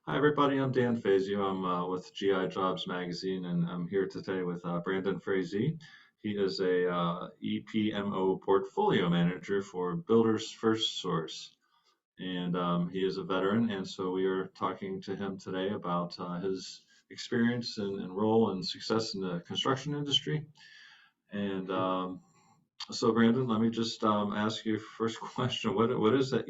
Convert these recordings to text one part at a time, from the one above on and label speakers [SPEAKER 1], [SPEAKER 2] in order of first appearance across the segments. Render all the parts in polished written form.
[SPEAKER 1] Hi, everybody. I'm Dan Fazio. I'm with GI Jobs Magazine, and I'm here today with Brandon Frazee. He is a EPMO portfolio manager for Builders First Source, and he is a veteran. And so we are talking to him today about his experience and role and success in the construction industry. And so, Brandon, let me just ask you first question. What does the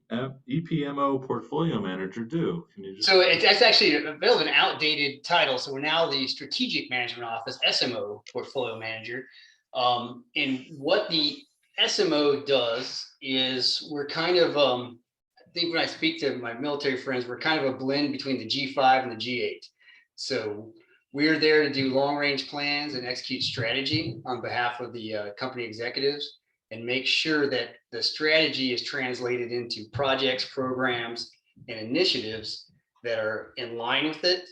[SPEAKER 1] EPMO portfolio manager do? Can you just
[SPEAKER 2] So that's actually a bit of an outdated title. So we're now the Strategic Management Office, SMO, Portfolio Manager. And what the SMO does is we're kind of, I think when I speak to my military friends, we're kind of a blend between the G5 and the G8. So we're there to do long range plans and execute strategy on behalf of the company executives and make sure that the strategy is translated into projects, programs, and initiatives that are in line with it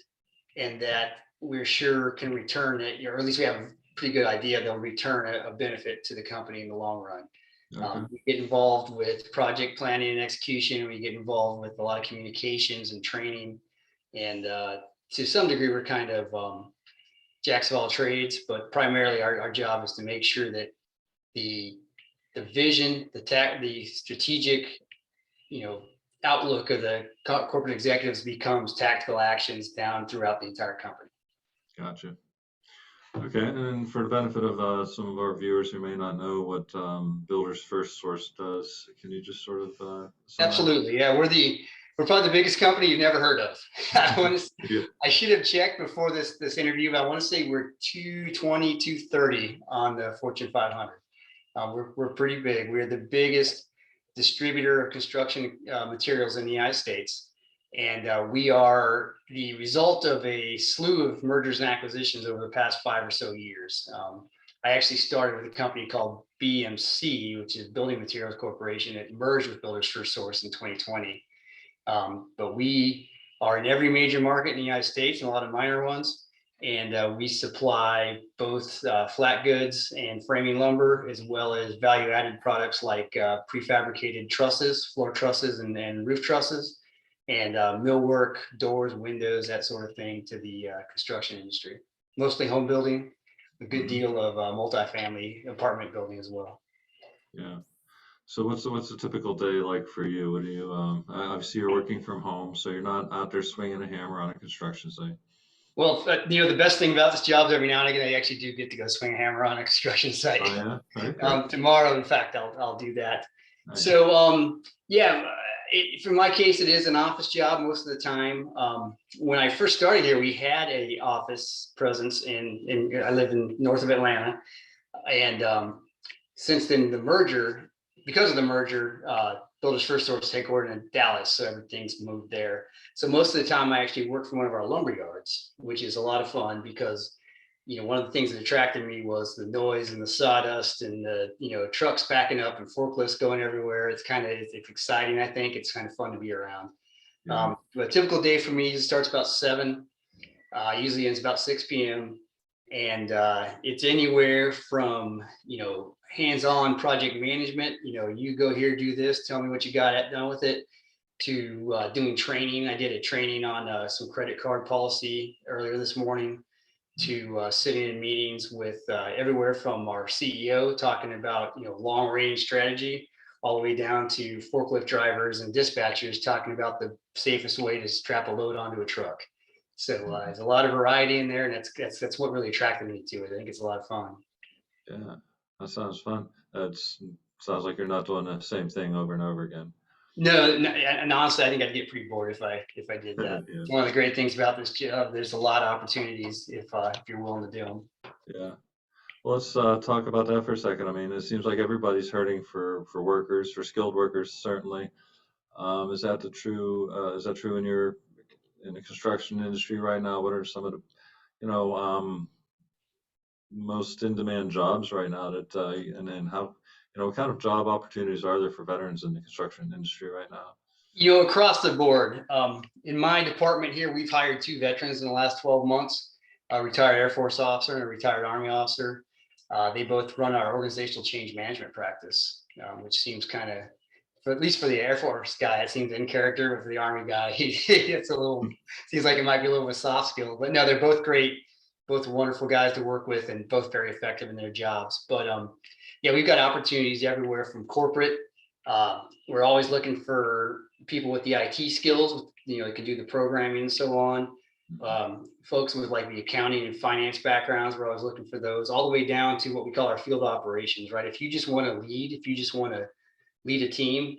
[SPEAKER 2] and that we're sure can return it, or at least we have a pretty good idea they'll return a benefit to the company in the long run.
[SPEAKER 1] okay?
[SPEAKER 2] We get involved with project planning and execution. We get involved with a lot of communications and training. And to some degree, we're kind of jacks of all trades, but primarily our job is to make sure that the the vision, the strategic, outlook of the corporate executives becomes tactical actions down throughout the entire company.
[SPEAKER 1] Gotcha. Okay, and for the benefit of some of our viewers who may not know what Builders First Source does, can you just sort of sum that up?
[SPEAKER 2] Absolutely, yeah. We're probably the biggest company you've never heard of.
[SPEAKER 1] Yeah.
[SPEAKER 2] I should have checked before this interview, but I want to say we're 220, 230 on the Fortune 500. We're pretty big. We're the biggest distributor of construction materials in the United States. And we are the result of a slew of mergers and acquisitions over the past 5 or so years. I actually started with a company called BMC, which is Building Materials Corporation. It merged with Builders FirstSource in 2020. But we are in every major market in the United States and a lot of minor ones. And we supply both flat goods and framing lumber, as well as value added products like prefabricated trusses, floor trusses, and roof trusses, and millwork, doors, windows, that sort of thing to the construction industry. Mostly home building, a good
[SPEAKER 1] Hmm.
[SPEAKER 2] deal of multifamily apartment building as well.
[SPEAKER 1] Yeah. So what's a typical day like for you? What do you obviously you're working from home, so you're not out there swinging a hammer on a construction site.
[SPEAKER 2] Well, the best thing about this job is every now and again, I actually do get to go swing a hammer on a construction
[SPEAKER 1] Oh
[SPEAKER 2] site.
[SPEAKER 1] yeah. Okay.
[SPEAKER 2] Tomorrow, in fact, I'll do that.
[SPEAKER 1] Nice.
[SPEAKER 2] So, yeah, for my case, it is an office job most of the time. When I first started here, we had a office presence in I live in north of Atlanta, and since then because of the merger, Builders First Source headquartered in Dallas, so everything's moved there. So most of the time, I actually work from one of our lumber yards, which is a lot of fun because one of the things that attracted me was the noise and the sawdust and the trucks backing up and forklifts going everywhere. It's exciting. I think it's kind of fun to be around.
[SPEAKER 1] Yeah.
[SPEAKER 2] But a typical day for me starts about 7. Usually ends about 6 p.m. And it's anywhere from hands-on project management. You go here, do this, tell me what you got done with it, to doing training. I did a training on some credit card policy earlier this morning, to sitting in meetings with everywhere from our CEO talking about long range strategy, all the way down to forklift drivers and dispatchers talking about the safest way to strap a load onto a truck. So
[SPEAKER 1] Mhm.
[SPEAKER 2] there's a lot of variety in there, and that's what really attracted me to it. I think it's a lot of fun.
[SPEAKER 1] Yeah. That sounds fun. That's sounds like you're not doing the same thing over and over again.
[SPEAKER 2] No, no, and honestly, I think I'd get pretty bored if I did that.
[SPEAKER 1] Yeah.
[SPEAKER 2] One of the great things about this job, there's a lot of opportunities if you're willing to do them.
[SPEAKER 1] Yeah. Well, let's talk about that for a second. I mean, it seems like everybody's hurting for workers, for skilled workers, certainly. Is that true in in the construction industry right now? What are some of the, you know, most in-demand jobs right now and then how, what kind of job opportunities are there for veterans in the construction industry right now?
[SPEAKER 2] Across the board, in my department here, we've hired 2 veterans in the last 12 months, a retired Air Force officer and a retired Army officer. They both run our organizational change management practice, which seems kind of for at least for the Air Force guy, it seems in character. But for the Army guy, it's a little seems like it might be a little bit soft skill. But no, they're both great, both wonderful guys to work with, and both very effective in their jobs. But yeah, we've got opportunities everywhere from corporate. We're always looking for people with the IT skills, that can do the programming and so on. Folks with like the accounting and finance backgrounds, we're always looking for those, all the way down to what we call our field operations, right? If you just want to lead, if you just want to lead a team,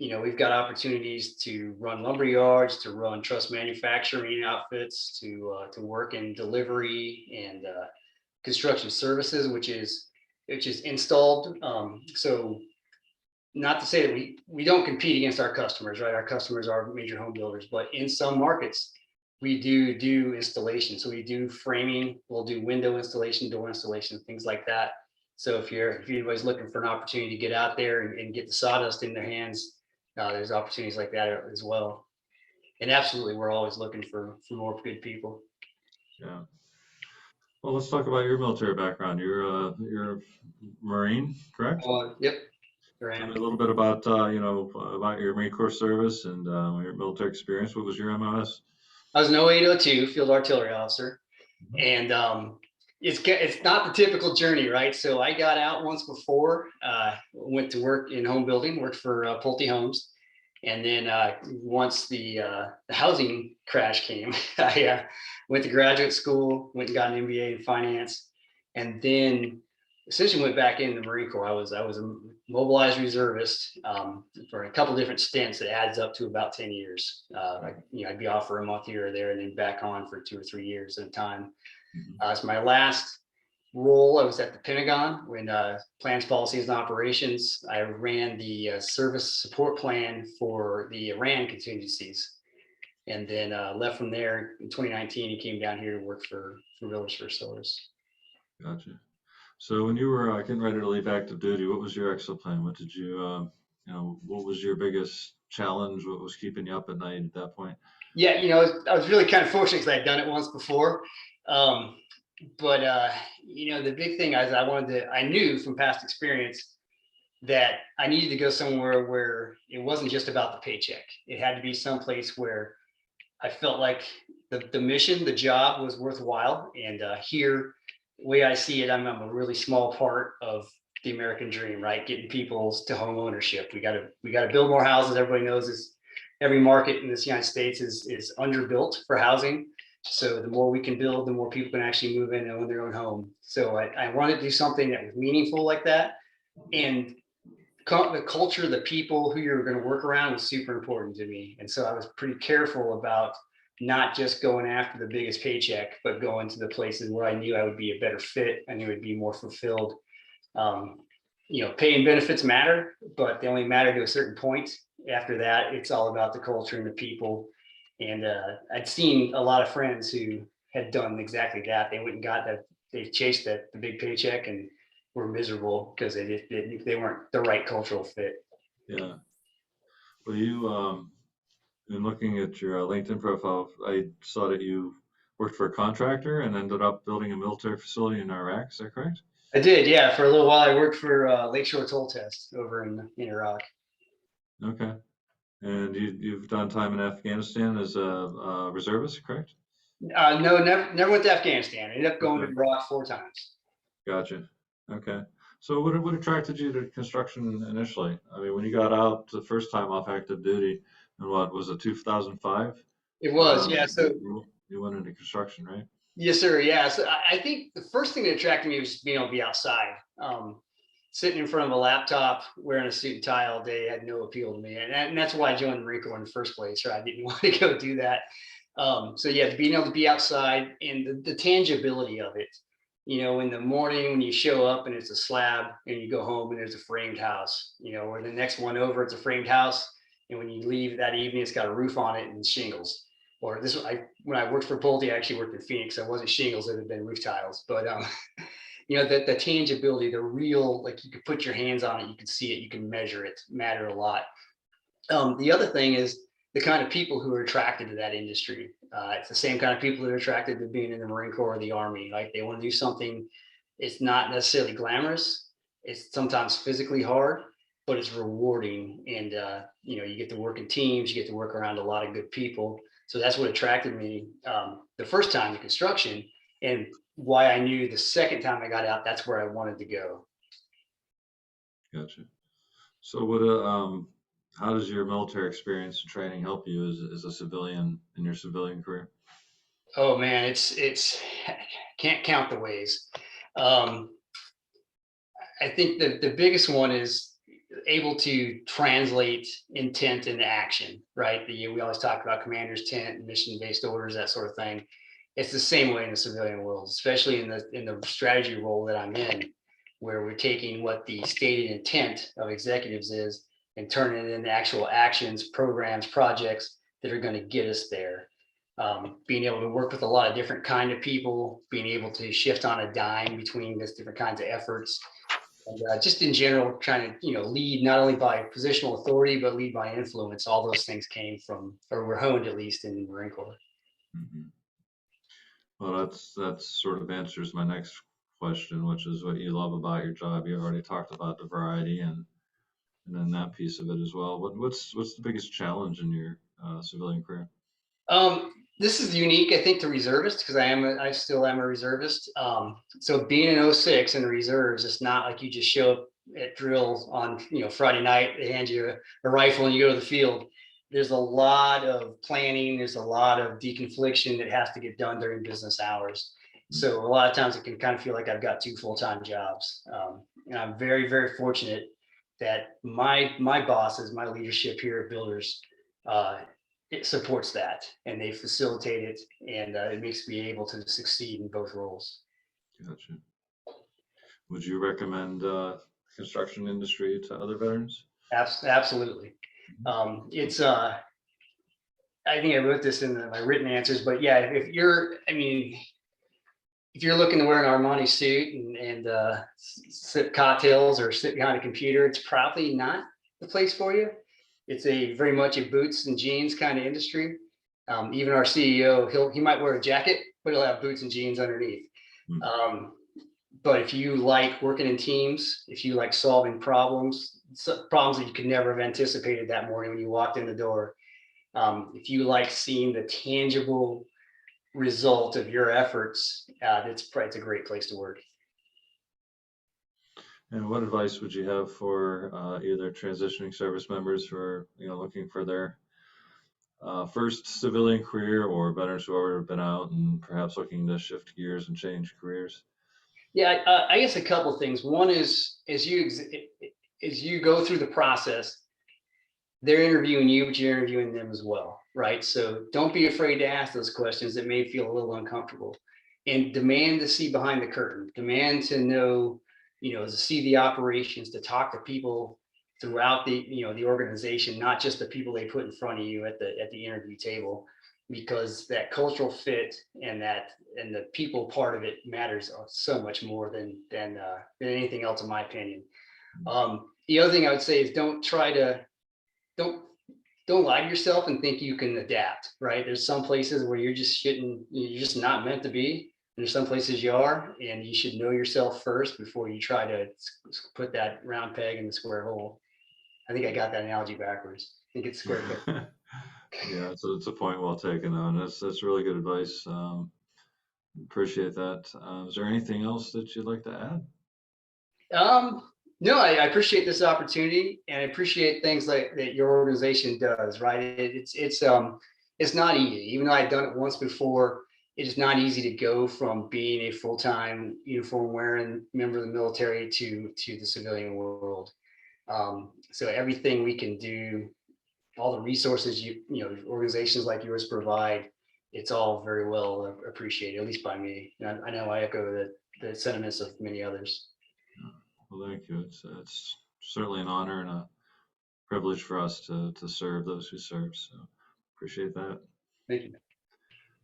[SPEAKER 2] we've got opportunities to run lumber yards, to run truss manufacturing outfits, to work in delivery and construction services, which is installed. So not to say that we don't compete against our customers, right? Our customers are major home builders, but in some markets we do installation. So we do framing, we'll do window installation, door installation, things like that. So if anybody's looking for an opportunity to get out there and get the sawdust in their hands, there's opportunities like that as well. And absolutely, we're always looking for more good people.
[SPEAKER 1] Yeah. Well, let's talk about your military background. You're a Marine, correct?
[SPEAKER 2] Yep,
[SPEAKER 1] Tell me
[SPEAKER 2] Graham.
[SPEAKER 1] a little bit about about your Marine Corps service and your military experience. What was your MOS?
[SPEAKER 2] I was an 0802 field artillery officer,
[SPEAKER 1] Mhm.
[SPEAKER 2] and it's not the typical journey, right? So I got out once before, went to work in home building, worked for Pulte Homes, and then once the housing crash came, I went to graduate school, went and got an MBA in finance, and then essentially went back in the Marine Corps. I was a mobilized reservist for a couple different stints. It adds up to about 10 years. I'd be off for a month here or there, and then back on for 2 or 3 years at a time.
[SPEAKER 1] Mhm.
[SPEAKER 2] So my last role, I was at the Pentagon when plans, policies, and operations. I ran the service support plan for the Iran contingencies, and then left from there in 2019 and came down here to work for Village FirstSource.
[SPEAKER 1] Gotcha. So when you were getting ready to leave active duty, what was your exit plan? What did what was your biggest challenge? What was keeping you up at night at that point?
[SPEAKER 2] Yeah, I was really kind of fortunate because I'd done it once before. Um, but the big thing is I knew from past experience that I needed to go somewhere where it wasn't just about the paycheck. It had to be someplace where I felt like the mission, the job was worthwhile. And here, the way I see it, I'm a really small part of the American dream, right? Getting people to home ownership. We got to build more houses. Everybody knows this. Every market in this United States is underbuilt for housing. So the more we can build, the more people can actually move in and own their own home. So I wanted to do something that was meaningful like that. And the culture, the people who you're going to work around was super important to me. And so I was pretty careful about not just going after the biggest paycheck, but going to the places where I knew I would be a better fit. I knew I'd be more fulfilled. Um, pay and benefits matter, but they only matter to a certain point. After that, it's all about the culture and the people. And I'd seen a lot of friends who had done exactly that. They went and got that. They chased the big paycheck and were miserable because they weren't the right cultural fit.
[SPEAKER 1] Yeah. Well, in looking at your LinkedIn profile, I saw that you worked for a contractor and ended up building a military facility in Iraq. Is that correct?
[SPEAKER 2] I did, yeah. For a little while, I worked for Lakeshore Toll Test over in Iraq.
[SPEAKER 1] Okay. And you've done time in Afghanistan as a reservist, correct?
[SPEAKER 2] No, never went to Afghanistan. I ended up going to
[SPEAKER 1] Okay.
[SPEAKER 2] Iraq 4 times.
[SPEAKER 1] Gotcha. Okay. So what attracted you to construction initially? I mean, when you got out the first time off active duty, and what was it, 2005?
[SPEAKER 2] It was, yeah. So
[SPEAKER 1] You went into construction, right?
[SPEAKER 2] yes, sir. Yeah. So I think the first thing that attracted me was being able to be outside. Sitting in front of a laptop, wearing a suit and tie all day had no appeal to me. And that's why I joined the Marine Corps in the first place, right? I didn't want to go do that. So yeah, being able to be outside and the tangibility of it. In the morning when you show up and it's a slab and you go home and there's a framed house, or the next one over, it's a framed house. And when you leave that evening, it's got a roof on it and shingles. Or when I worked for Pulte, I actually worked in Phoenix. So it wasn't shingles, it had been roof tiles. But the tangibility, the real, like you could put your hands on it, you can see it, you can measure it, matter a lot. The other thing is the kind of people who are attracted to that industry. It's the same kind of people that are attracted to being in the Marine Corps or the Army. Like they want to do something. It's not necessarily glamorous. It's sometimes physically hard, but it's rewarding. And, you get to work in teams, you get to work around a lot of good people. So that's what attracted me the first time to construction, and why I knew the second time I got out, that's where I wanted to go.
[SPEAKER 1] Gotcha. So how does your military experience and training help you as a civilian in your civilian career?
[SPEAKER 2] Oh man, it's can't count the ways. Um, I think the biggest one is able to translate intent into action, right? We always talk about commander's intent, mission-based orders, that sort of thing. It's the same way in the civilian world, especially in the strategy role that I'm in, where we're taking what the stated intent of executives is and turning it into actual actions, programs, projects that are going to get us there. Being able to work with a lot of different kind of people, being able to shift on a dime between these different kinds of efforts, and just in general, trying to lead not only by positional authority but lead by influence. All those things came from, or were honed at least, in the Marine Corps.
[SPEAKER 1] Mhm. Well, that's sort of answers my next question, which is what you love about your job. You already talked about the variety and then that piece of it as well. What's the biggest challenge in your civilian career?
[SPEAKER 2] This is unique, I think, to reservists, because I still am a reservist. So being an 06 in the reserves, it's not like you just show up at drill on Friday night. They hand you a rifle and you go to the field. There's a lot of planning. There's a lot of deconfliction that has to get done during business hours. So a lot of times it can kind of feel like I've got two full-time jobs. And I'm very, very fortunate that my bosses, my leadership here at Builders, uh, it supports that, and they facilitate it, and it makes me able to succeed in both roles.
[SPEAKER 1] Gotcha. Would you recommend construction industry to other veterans?
[SPEAKER 2] Absolutely. It's I think I wrote this in my written answers, but yeah, if you're looking to wear an Armani suit and sip cocktails or sit behind a computer, it's probably not the place for you. It's a very much a boots and jeans kind of industry. Even our CEO, he might wear a jacket, but he'll have boots and jeans underneath.
[SPEAKER 1] Mm.
[SPEAKER 2] But if you like working in teams, if you like solving problems that you could never have anticipated that morning when you walked in the door, if you like seeing the tangible result of your efforts, it's a great place to work.
[SPEAKER 1] And what advice would you have for either transitioning service members who are looking for their first civilian career, or veterans who have already been out and perhaps looking to shift gears and change careers?
[SPEAKER 2] Yeah, I guess a couple of things. One is, as you go through the process, they're interviewing you, but you're interviewing them as well, right? So don't be afraid to ask those questions that may feel a little uncomfortable, and demand to see behind the curtain. Demand to know, to see the operations, to talk to people throughout the organization, not just the people they put in front of you at the interview table, because that cultural fit and the people part of it matters so much more than anything else, in my opinion. The other thing I would say is don't don't lie to yourself and think you can adapt, right? There's some places where you're just not meant to be. There's some places you are, and you should know yourself first before you try to put that round peg in the square hole. I think I got that analogy backwards. I think it's square peg.
[SPEAKER 1] Yeah, it's a point well taken, though, and that's really good advice. Appreciate that. Is there anything else that you'd like to add?
[SPEAKER 2] No, I appreciate this opportunity, and I appreciate things like that your organization does, right? It's not easy. Even though I've done it once before, it is not easy to go from being a full-time uniform wearing member of the military to the civilian world. So everything we can do, all the resources organizations like yours provide, it's all very well appreciated, at least by me. And I know I echo the sentiments of many others.
[SPEAKER 1] Well, thank you. It's certainly an honor and a privilege for us to serve those who serve. So appreciate that.
[SPEAKER 2] Thank you.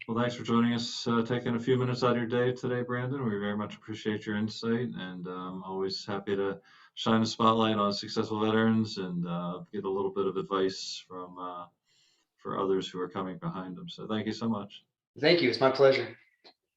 [SPEAKER 1] Well, thanks for joining us, taking a few minutes out of your day today, Brandon. We very much appreciate your insight, and always happy to shine a spotlight on successful veterans and get a little bit of advice from for others who are coming behind them. So thank you so much.
[SPEAKER 2] Thank you. It's my pleasure.